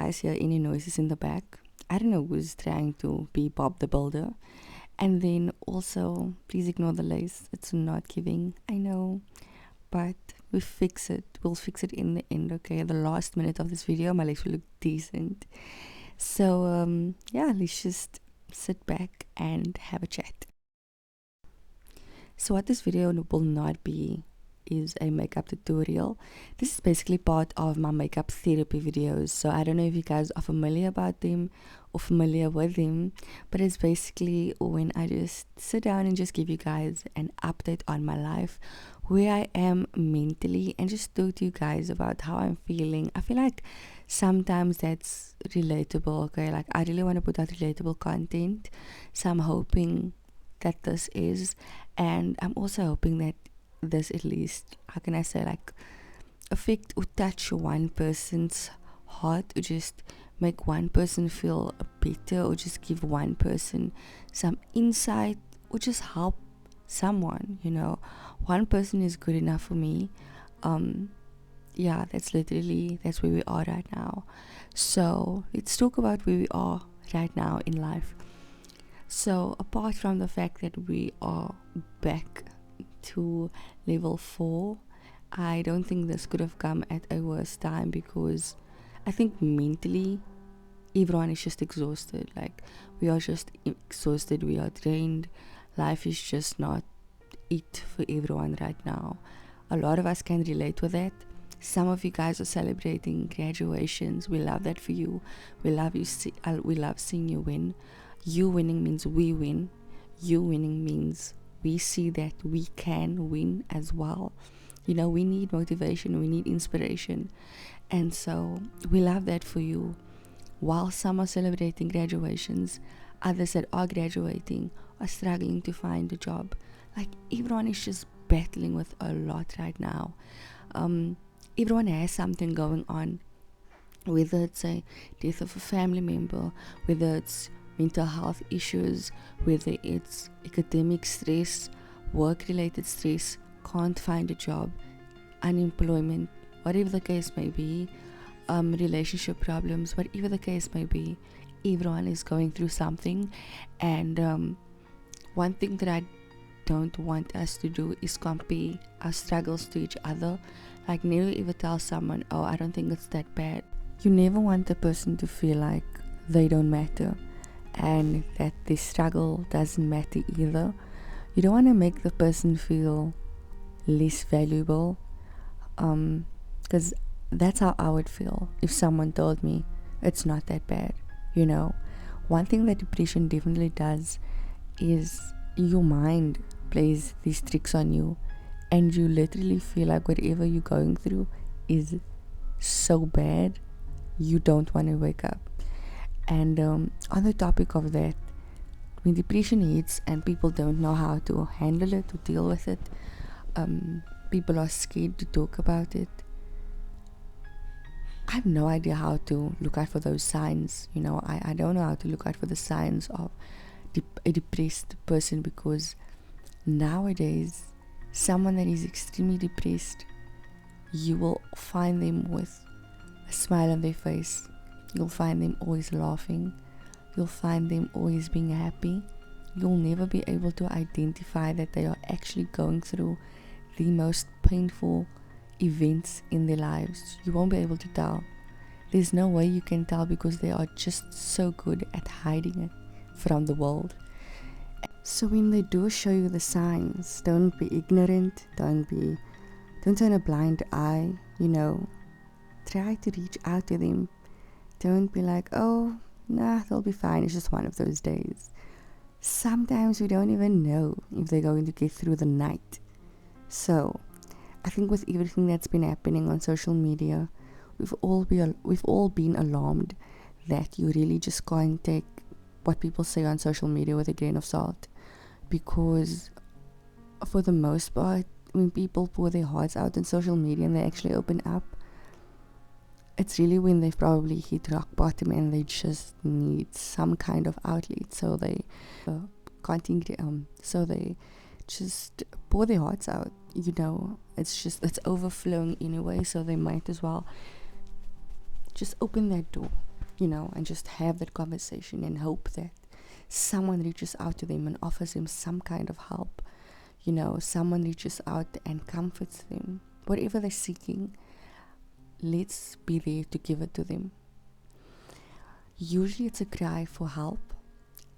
guys hear any noises in the back, I don't know who's trying to be Bob the Builder. And then also, please ignore the lace. It's not giving, I know, but we fix it. We'll fix it in the end, okay? The last minute of this video, my legs will look decent. So, yeah, let's just sit back and have a chat. So what this video will not be is a makeup tutorial. This is basically part of my makeup therapy videos. So I don't know if you guys are familiar about them or familiar with them, but it's basically when I just sit down and just give you guys an update on my life, where I am mentally, and just talk to you guys about how I'm feeling. I feel like sometimes that's relatable, okay? Like I really want to put out relatable content, so I'm hoping that this is, and I'm also hoping that this at least, how can I say, like affect or touch one person's heart, or just make one person feel better, or just give one person some insight, or just help someone, you know. One person is good enough for me. Yeah, that's where we are right now. So let's talk about where we are right now in life. So apart from the fact that we are back to level 4, I don't think this could have come at a worse time, because I think mentally everyone is just exhausted. Like we are just exhausted, we are drained. Life is just not it for everyone right now. A lot of us can relate with that. Some of you guys are celebrating graduations. We love that for you. We love seeing you win. You winning means we win. You winning means we see that we can win as well. You know, we need motivation, we need inspiration. And so we love that for you. While some are celebrating graduations, others that are graduating are struggling to find a job. Like everyone is just battling with a lot right now. Everyone has something going on, whether it's a death of a family member, whether it's mental health issues, whether it's academic stress, work-related stress, can't find a job, unemployment, whatever the case may be, relationship problems, whatever the case may be, everyone is going through something. And one thing that I don't want us to do is compare our struggles to each other. Like never ever tell someone, oh, I don't think it's that bad. You never want the person to feel like they don't matter, and that the struggle doesn't matter either. You don't want to make the person feel less valuable, because that's how I would feel if someone told me it's not that bad, you know. One thing that depression definitely does is your mind plays these tricks on you, and you literally feel like whatever you're going through is so bad you don't want to wake up. And on the topic of that, when depression hits and people don't know how to handle it, to deal with it, people are scared to talk about it. I have no idea how to look out for those signs. You know, I don't know how to look out for the signs of a depressed person, because nowadays, someone that is extremely depressed, you will find them with a smile on their face. You'll find them always laughing. You'll find them always being happy. You'll never be able to identify that they are actually going through the most painful events in their lives. You won't be able to tell. There's no way you can tell, because they are just so good at hiding it from the world. So when they do show you the signs, don't be ignorant. Don't turn a blind eye. You know, try to reach out to them. Don't be like, oh, nah, they'll be fine, it's just one of those days. Sometimes we don't even know if they're going to get through the night. So I think with everything that's been happening on social media, we've all been alarmed that you really just can't take what people say on social media with a grain of salt, because for the most part, when people pour their hearts out on social media and they actually open up, it's really when they've probably hit rock bottom and they just need some kind of outlet. So they so they just pour their hearts out. You know, it's overflowing anyway, so they might as well just open that door and just have that conversation and hope that someone reaches out to them and offers them some kind of help. Someone reaches out and comforts them. Whatever they're seeking, let's be there to give it to them. Usually it's a cry for help,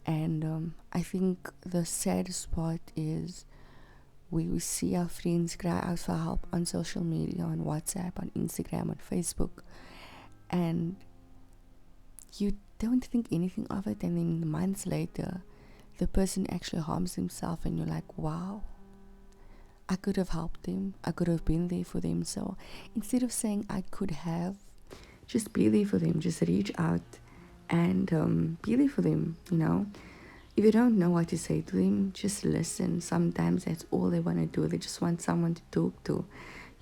and I think the saddest part is we see our friends cry out for help on social media, on WhatsApp, on Instagram, on Facebook, and you don't think anything of it, and then months later the person actually harms himself, and you're like, wow, I could have helped them, I could have been there for them. So instead of saying I could have, just be there for them. Just reach out and be there for them. If you don't know what to say to them, just listen. Sometimes that's all they want to do. They just want someone to talk to,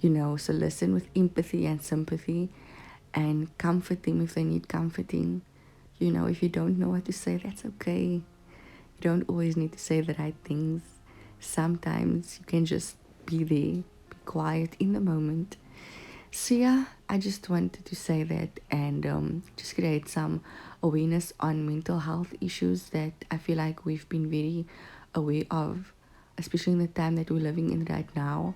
so listen with empathy and sympathy, and comfort them if they need comforting. If you don't know what to say, that's okay. You don't always need to say the right things. Sometimes you can just be there, be quiet in the moment. So yeah, I just wanted to say that, and just create some awareness on mental health issues that I feel like we've been very aware of, especially in the time that we're living in right now.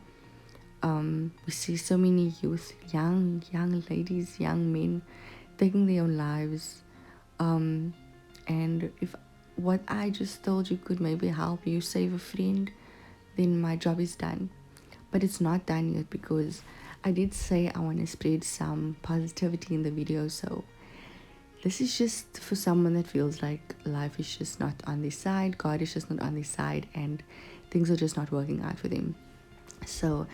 We see so many youth, young ladies, young men taking their own lives. And if what I just told you could maybe help you save a friend, then my job is done. But it's not done yet, because I did say I want to spread some positivity in the video. So this is just for someone that feels like life is just not on their side, God is just not on their side, and things are just not working out for them. So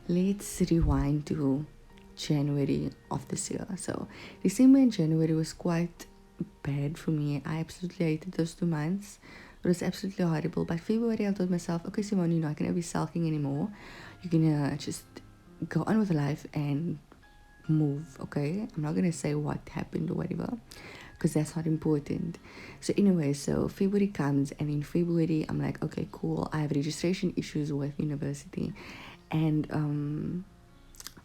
let's rewind to January of this year. So December and January was quite bad for me. I absolutely hated those 2 months. It was absolutely horrible. By February, I told myself, okay, Simone, you're not going to be sulking anymore. You're going to just go on with life and move, okay? I'm not going to say what happened or whatever, because that's not important. So anyway, so February comes, and in February, I'm like, okay, cool. I have registration issues with university and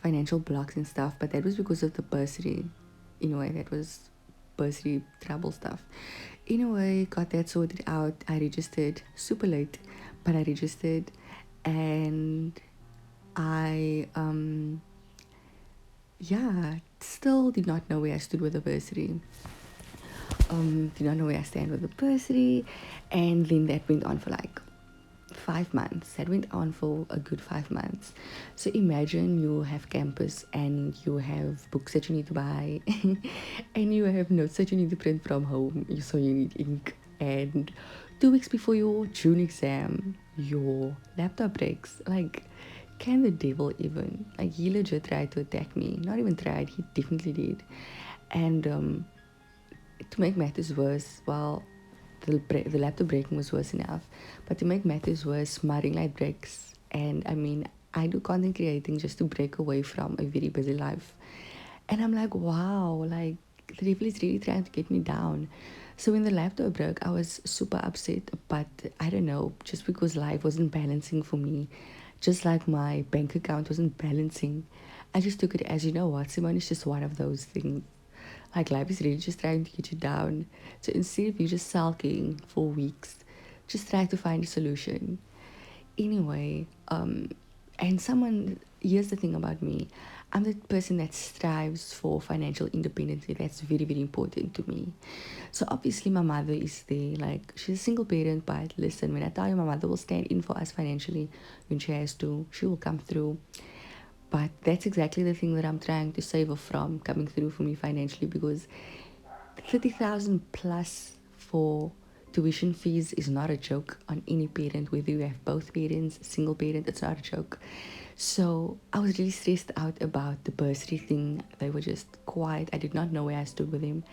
financial blocks and stuff, but that was because of the bursary. Anyway, that was bursary trouble stuff. Anyway, got that sorted out. I registered super late, but I registered, and I still did not know where I stood with the bursary. Did not know where I stand with the bursary, and then that went on for like 5 months. That went on for a good 5 months. So imagine you have campus and you have books that you need to buy and you have notes that you need to print from home, so you need ink, and 2 weeks before your June exam your laptop breaks. Like, can the devil even? Like, he legit tried to attack me. Not even tried, he definitely did. And to make matters worse, well, the laptop breaking was worse enough, but to make matters worse, my ring light breaks. And I mean, I do content creating just to break away from a very busy life, and I'm like, wow, like the devil is really trying to get me down. So when the laptop broke, I was super upset, but I don't know, just because life wasn't balancing for me, just like my bank account wasn't balancing, I just took it as, you know what, Simone, is just one of those things. Like, life is really just trying to get you down. So instead of you just sulking for weeks, just try to find a solution. Anyway, here's the thing about me. I'm the person that strives for financial independence. That's very, very important to me. So obviously my mother is there. Like, she's a single parent, but listen, when I tell you my mother will stand in for us financially when she has to, she will come through. But that's exactly the thing that I'm trying to save her from coming through for me financially, because 30,000 plus for tuition fees is not a joke on any parent, whether you have both parents, single parent, it's not a joke. So I was really stressed out about the bursary thing. They were just quiet. I did not know where I stood with them.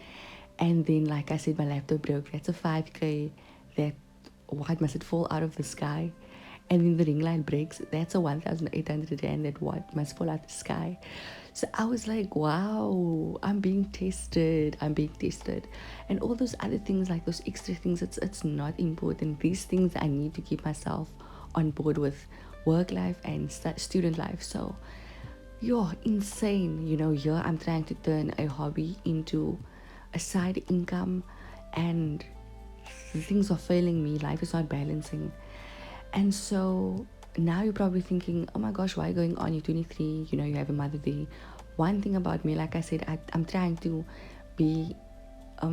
And then, like I said, my laptop broke. That's a 5K that, what must it fall out of the sky? And then the ring light breaks. That's a 1,800 rand that what must fall out the sky. So I was like, wow, I'm being tested. And all those other things, like those extra things, it's not important. These things I need to keep myself on board with work life and student life. So you're insane. Here I'm trying to turn a hobby into a side income, and things are failing me. Life is not balancing. And so now you're probably thinking, oh my gosh, why going on? You're 23, you know, you have a mother there. One thing about me, like I said, I'm trying to be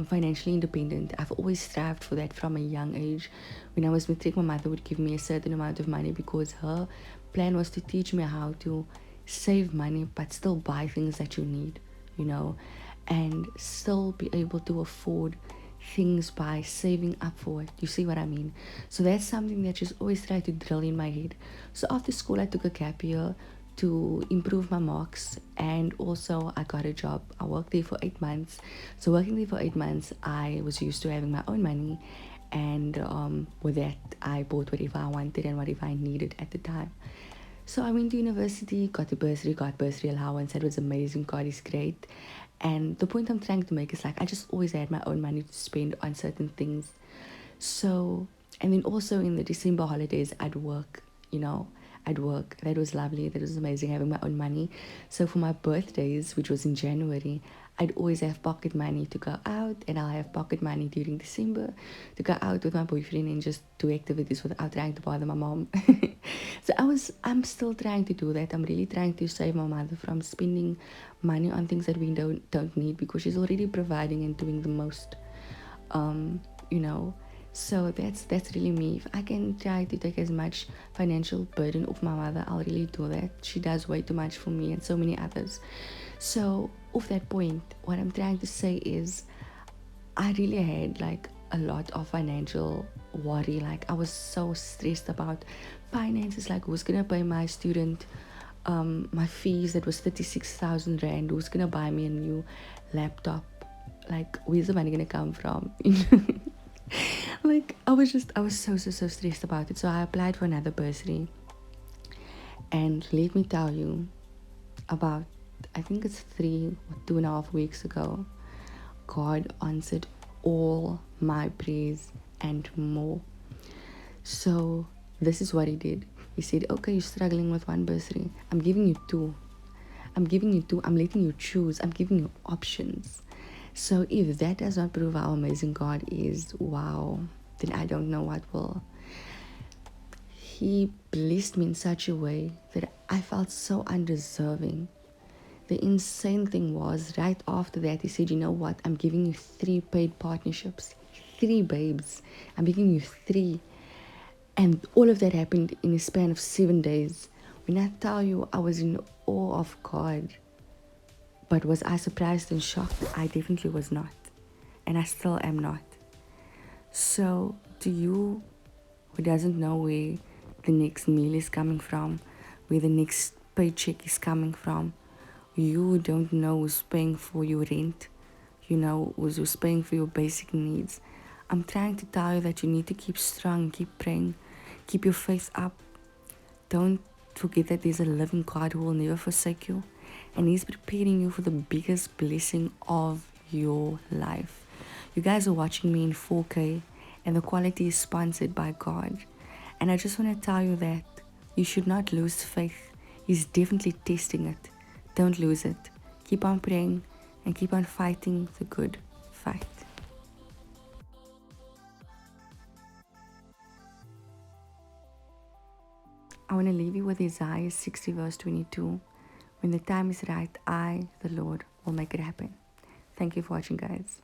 financially independent. I've always strived for that from a young age. When I was matric, my mother would give me a certain amount of money because her plan was to teach me how to save money but still buy things that you need, you know, and still be able to afford things by saving up for it. You see what I mean? So that's something that she's always tried to drill in my head. So after school, I took a gap year to improve my marks, and also I got a job. I worked there for 8 months. So working there for 8 months, I was used to having my own money, and with that I bought whatever I wanted and whatever I needed at the time. So I went to university, got a bursary, got bursary allowance. That was amazing. God is great. And the point I'm trying to make is like I just always had my own money to spend on certain things. So, and then also in the December holidays, I'd work, you know, I'd work. That was lovely. That was amazing having my own money. So for my birthdays, which was in January, I'd always have pocket money to go out, and I'll have pocket money during December to go out with my boyfriend and just do activities without trying to bother my mom. So I'm still trying to do that. I'm really trying to save my mother from spending money on things that we don't need, because she's already providing and doing the most, you know. So that's really me. If I can try to take as much financial burden off my mother, I'll really do that. She does way too much for me and so many others. So off that point, what I'm trying to say is I really had like a lot of financial worry. Like I was so stressed about finances, like who's gonna pay my student my fees. That was 36,000 rand. Who's gonna buy me a new laptop? Like where's the money gonna come from? Like I was so stressed about it. So I applied for another bursary, and let me tell you, about I think it's 3 or 2.5 weeks ago, God answered all my prayers and more. So this is what he did. He said, okay, you're struggling with one bursary. I'm giving you two. I'm letting you choose. I'm giving you options. So if that does not prove how amazing God is, wow, then I don't know what will. He blessed me in such a way that I felt so undeserving. The insane thing was, right after that, he said, you know what? I'm giving you 3 paid partnerships. 3 babes. I'm giving you 3. And all of that happened in a span of 7 days. When I tell you I was in awe of God, but was I surprised and shocked? I definitely was not. And I still am not. So, to you who doesn't know where the next meal is coming from, where the next paycheck is coming from, you don't know who's paying for your rent, you know, who's paying for your basic needs. I'm trying to tell you that you need to keep strong, keep praying, keep your faith up. Don't forget that there's a living God who will never forsake you, and he's preparing you for the biggest blessing of your life. You guys are watching me in 4K, and the quality is sponsored by God. And I just want to tell you that you should not lose faith. He's definitely testing it. Don't lose it. Keep on praying and keep on fighting the good fight. I want to leave you with Isaiah 60 verse 22. When the time is right, I, the Lord, will make it happen. Thank you for watching, guys.